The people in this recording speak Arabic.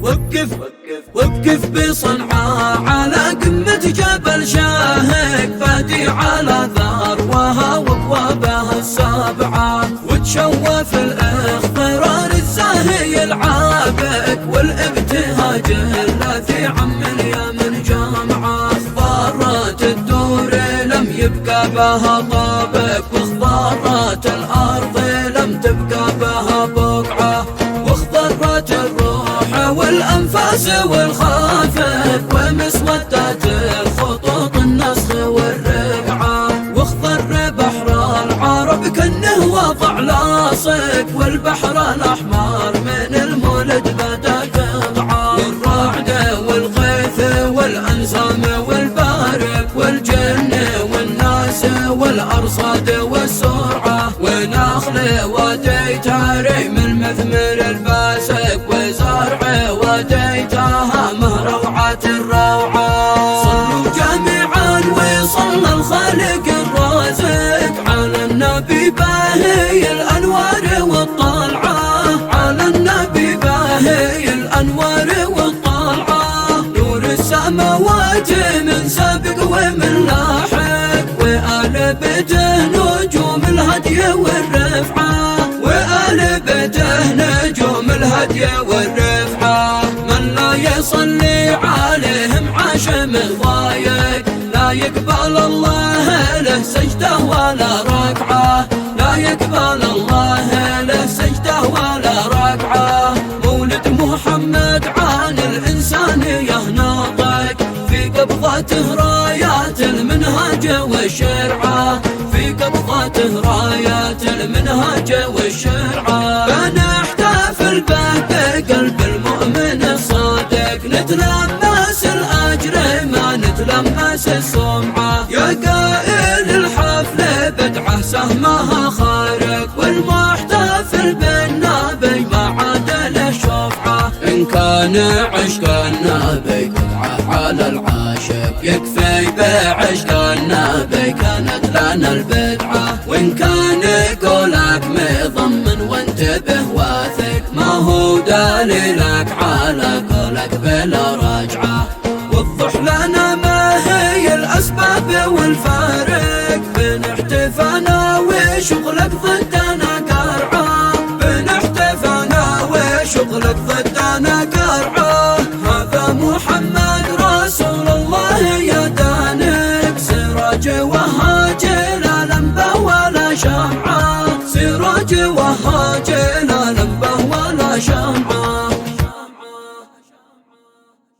وقف وقف بصنعاء على قمة جبل شاهق، فادي على ذروها وابوابها السبعة، وتشوف الاخضرار الزاهي العابق، والابتهاج الذي عم اليمن جامعة. اخضرت الدور لم يبقى بها طابق، واخضرت الارض لم تبقى بها بقعة، واخضرت الروح والأنفاس والخافق، ومسودات الخطوط النسخ والرقعة، واخضر بحر العرب كأنه وضع لاصق، والبحر الأحمر من المولد بدا قطعة، والرعد والغيث والأنسام والبارق والجن والناس والأرصاد والسرعة، ونخل ودي تريم المثمر الباسق، وزرع وديتها مهروعة الروعة. صلوا جميعا وصلى الخالق الرازق على النبي باهي الأنوار والطلعة، على النبي باهي الأنوار والطلعة، نور السماوات من سابق ومن لاحق، وآل بيته نجوم الهدي والرفعة، وآل بيته نجوم الهدي والرفعة. من لا يصلي عليهم عاش مضايق، لا يقبل الله له سجدة ولا ركعة، لا يقبل الله له سجدة ولا ركعة. مولد محمد عن الإنسان يهنطق، في قبضته رايات المنهاج والشرعة، في قبضته رايات المنهاج والشرعة. فنحتفل به بقلب المؤمن الصادق، نتلمس الأجر ما نتلمس السمعة، يا قائل الحفل بدعة سهمها خارق، والمحتفل بالنبي ما عاد له شفعة. إن كان عشق النبي قطعة على العاشق، يكفي بعشق النبي كانت لنا البدعة، وإن كان قولك مضمن وانتبه واثق، ما هو دليلك على قولك بلا رجعة. وضح لنا ما هي الأسباب والفارق بين احتفالنا وشغلك ضدنا قرعة، بين احتفالنا وشغلك ضدنا